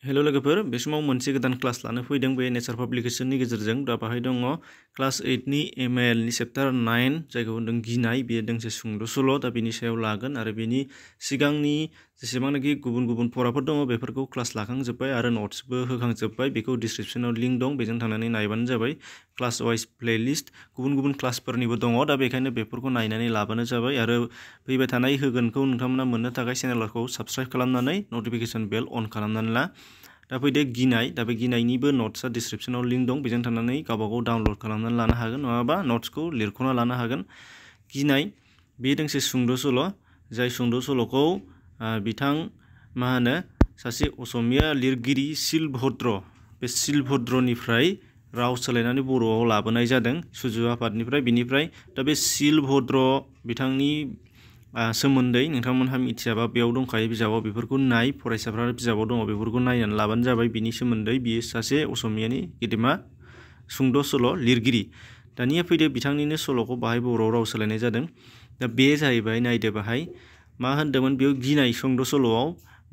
हेल' लोगोफोर, बे समाव मोनसे गोदान क्लास लानो फैदों बे नेचार पाब्लिकेशननि गेजेरजों। दा बाहाय दङ क्लास 8नि ML नि चेप्टार 9 जायखौ होनदों गिनाय। बेयो दोंसे सुंद' सल'। दा बेनि सायाव लागोन आरो बेनि सिगांनि जेसेबांनाखि गुबुन गुबुन फराफोर दङ बेफोरखौ क्लास लाखांजोब्बाय आरो नट्सबो होखांजोब्बाय। बेखौ डिसक्रिपसनाव लिंक दं, बेजों थांनानै नायबानो जाबाय। क्लास वाइज प्लेलिस्ट गुबुन गुबुन क्लासफोरनिबो दङ। दा बेखायनो बेफोरखौ नायनानै लाबानो जाबाय आरो फैबाय थानाय होगोनखौ नोंथांमोना मोननो थाखाय चेनेलखौ साबस्क्राइब खालामनानै नटिफिकेसन बेल अन खालामनानै ला। दा फैदो गिनाय। दा बे गिनायनिबो नट्सआ डिसक्रिपसनाव लिंक दं, बेजों थांनानै गावबागाव डाउनलड खालामनानै लानो हागोन, नङाबा नट्सखौ लिरख'ना लानो हागोन। गिनाय बे दोंसे सुंद' सल', जाय सुंद' सल'खौ सासे असमिया लिरगिरि शिलभद्र, बे शिलभद्रनिफ्राय राव सोलायनानै बर'आव लाबोनाय जादों सुजु आफादनिफ्राय। बेनिफ्राय दा बे शिलभद्र बिथांनि सोमोन्दै नोंथांमोनहा मिथियाबा बेयाव दंखायो बिजाबाव, बेफोरखौ नाय। फरायसाफ्रा बिजाबाव दङ, बेफोरखौ नायनानै लाबानो जाबाय। बिनि सोमोन्दै बियो सासे असमियानि गेदेमा सुंद' सल' लिरगिरि। दानिया फैदो बिथांनिनो सल'खौ बाहाय बर' राव सोलायनाय जादों। दा बे जाहैबाय, नायदो बाहाय मा होनदोंमोन बेयाव गिनाय सुंद' सल'आव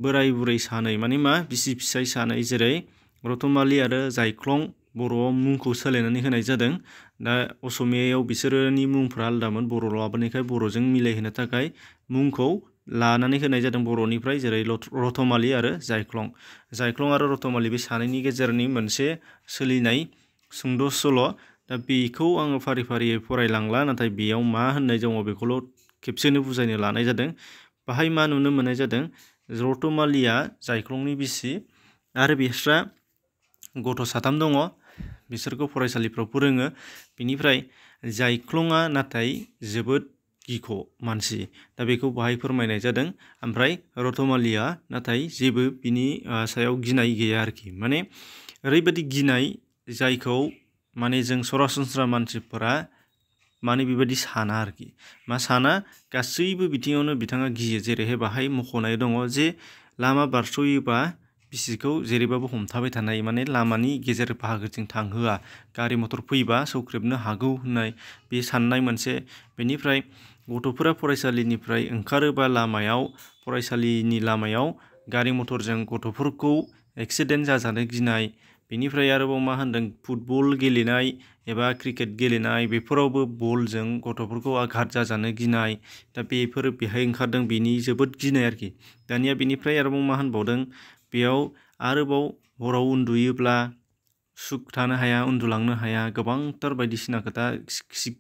बोराय बुरै सानै, माने मा बिसि फिसाय सानै, जेरै रतमालि आरो जायख्लं, बर'आव मुंखौ सोलायनानै होनाय जादों। दा असमियायाव बिसोरनि मुंफ्रा आलदामोन, बर' लाबोनायखाय बर'जों मिलायहोनो थाखाय मुंखौ लानानै होनाय जादों बर'निफ्राय, जेरै रतमालि आरो जायख्लं। जायख्लं आरो रतमालि बे सानैनि गेजेरनि मोनसे सोलिनाय सुंद' सल'। दा बेखौ आङो फारि फारियै फरायलांला, नाथाय बेयाव मा होननाय दङ बेखौल' खेबसेनो बुजायनो लानाय जादों। बाहाय मा नुनो मोननाय जादों, रतमालिया जायख्लंनि बिसि आरो बिस्रा गथ' 3 दङ। बिसोरखौ फरायसालिफ्राव फोरोङो। बिनिफ्राय जायख्लङा नाथाय जोबोद गिख' मानसि, दा बेखौ बाहाय फोरमायनाय जादों। ओमफ्राय रतमालिया नाथाय जेबो बिनि सायाव गिनाय गैया आरोखि। माने ओरैबायदि गिनाय जायखौ माने जों सरासनस्रा मानसिफोरा माने बेबायदि साना आरोखि। मा साना, गासैबो बिथिङावनो बिथाङा गियो। जेरैहाय बाहाय मख'नाय दङ जे लामा बारस'योबा बिसिखौ जेरैबाबो हमथाबाय थानाय, माने लामानि गेजेर बाहागोथिं थांहोआ, गारि मटर फैबा सौख्रेबनो हागौ होननाय बे साननाय मोनसे। बेनिफ्राय गथ'फोरा फरायसालिनिफ्राय ओंखारोबा लामायाव, फरायसालिनि लामायाव गारि मटरजों गथ'फोरखौ एक्सिडेन्ट जाजानो गिनाय। बेनिफ्राय आरोबाव मा होनदों, फुटबल गेलेनाय एबा क्रिकेट गेलेनाय, बेफोरावबो बलजों गथ'फोरखौ आघात जाजानो गिनाय। दा बेफोर बेहाय ओंखारदों बेनि जोबोद गिनाय आरोखि। दानिया बेनिफ्राय आरोबाव मा होनबावदों बेयाव, आरोबाव हराव उन्दुयोब्ला सुख थानो हाया, उन्दुलांनो हाया, गोबांथार बायदिसिना खोथा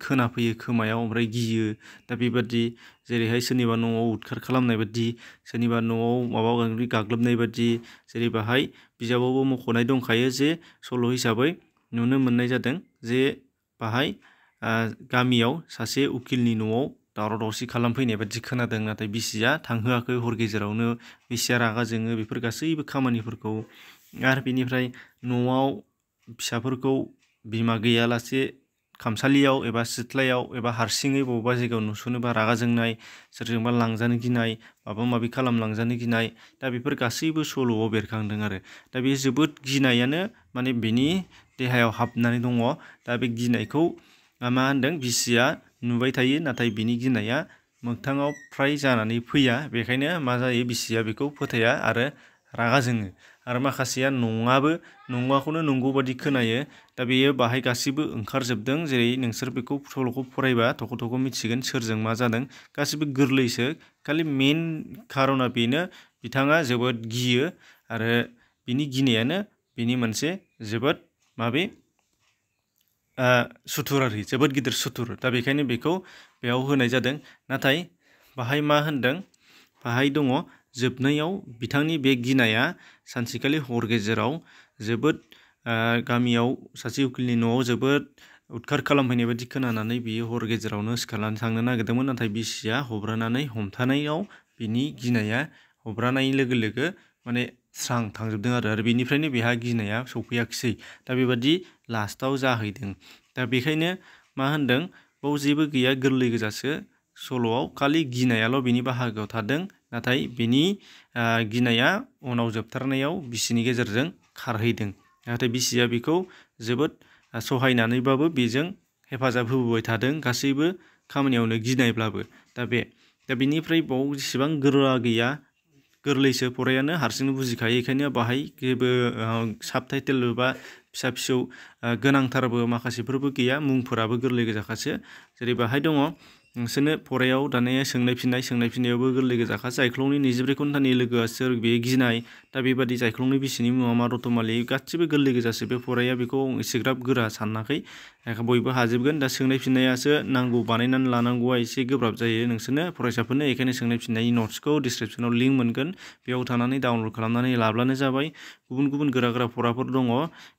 खोनाफैयो खोमायाव, ओमफ्राय गियो। दा बेबादि जेरैहाय सोरनिबा न'आव उदखार खालामनाय बादि, सोरनिबा न'आव माबा गाग्लोबनाय बादि, जेरै बाहाय बिजाबावबो मख'नाय दंखायो जे सल' हिसाबै नुनो मोननाय जादों जे बाहाय गामियाव सासे उकिलनि न'आव दावराव दावसि खालामफैनाय बादि खोनादों, नाथाय बिसिया थांहोआखै। हर गेजेरावनो बिसिया रागा जोङो, बेफोर गासैबो खामानिफोरखौ। आरो बेनिफ्राय न'आव फिसाफोरखौ बिमा गैयालासे खामसालियाव एबा सिथ्लायाव एबा हारसिङै बबेबा जायगायाव नुसनोबा रागा जोंनाय, सोरजोंबा लांजानो गिनाय, माबा माबि खालामलांजानो गिनाय। दा बेफोर गासैबो सल'आव बेरखांदों आरो। दा बे जोबोद गिनायानो माने बिनि देहायाव हाबनानै दङ। दा बे गिनायखौ मा होनदों, बिसिया नुबाय थायो, नाथाय बिनि गिनाया मोगथाङाव फ्राय जानानै फैया। बेखायनो मा जायो, बिसिया बेखौ फोथाया आरो रागा जोङो। आरो माखासेया नङाखौनो नंगौ बादि खोनायो। दा बेयो बाहाय गासिबो ओंखारजोबदों। जेरै नोंसोर बेखौ सल'खौ फरायबा थख' थख' मिथिगोन सोरजों मा जादों। गासिबो गोरलैसो, खालि मेन खार'ना बेनो, बिथाङा जोबोद गियो आरो बिनि गिनायानो बिनि मोनसे जोबोद सुथुर आरोखि, जोबोद गिदिर सुथुर। दा बेखायनो बेखौ बेयाव होनाय जादों। नाथाय बाहाय मा होनदों, बाहाय दङ जोबनायाव बिथांनि बे गिनाया सानसेखालि हर गेजेराव जोबोद गामियाव सासे उकिलनि न'आव जोबोद उदखार खालामफैनाय बादि खोनानानै बियो हर गेजेरावनो सिखारनानै थांनो नागिरदोंमोन, नाथाय बिसिया हब्रानानै हमथानायाव बिनि गिनाया हब्रानाय लोगो लोगो माने स्रां थांजोबदों आरो बेनिफ्रायनो बेहा गिनाया सौफैयाखिसै। दा बेबादि लास्टाव जाहैदों। दा बेखायनो मा होनदों, बाव जेबो गैया, गोरलै गोजासो सल'आव, खालि गिनायाल' बिनि बाहागोआव थादों। नाथाय बिनि गिनाया उनाव जोबथारनायाव बिसिनि गेजेरजों खारहैदों। नाथाय बिसिया बेखौ जोबोद सहायनानैबाबो बेजों हेफाजाब होबोबाय थादों, गासैबो खामानियावनो गिनायब्लाबो। दा बिनिफ्राय बाव जेसेबां गोरा गैया, गोरलैसो फरायानो हारसिंनो बुजिखायो बेखायनो बाहाय जेबो साबटाइटेल बा फिसा फिसौ गोनांथारबो माखासेफोरबो गैया मुंफोराबो गोरलै गोजाखासो जेरै बाहाय दङ नोंसोरनो फरायाव दानिया सोंनाय फिननायावबो गोरलै गोजाखा जायख्लंनि 24 घन्टानि लोगोआ सोर बे गिनाय दा बेबादि जायख्लंनि बिसिनि मुङा मा रतमालि गासिबो गोरलै गोजासो बे फराया बेखौ एसेग्राब गोरा सानाखै बयबो हाजोबगोन दा सोंनाय फिननायासो नांगौ बानायनानै लानांगौआ एसे गोब्राब जायो नोंसोरनो फरायसाफोरनो बेखायनो सोंनाय फिननायनि नट्सखौ डिसक्रिपसनाव लिंक मोनगोन बेयाव थानानै डाउनलड खालामनानै लाब्लानो जाबाय गुबुन गोरा फराफोर दङ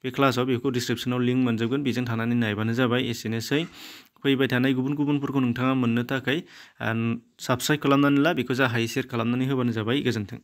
बे क्लासाव बेखौ डिसक्रिपसनाव लिंक मोनजोबगोन बेजों थानानै नायबानो जाबाय एसेनोसै फैबाय थानाय गुबुनफोरखौ नोंथाङा मोननो थाखाय साबस्क्राइब खालामनानै ला बेखौ जा हायो शेयार खालामनानै होबानो जाबाय गोजोन्थों।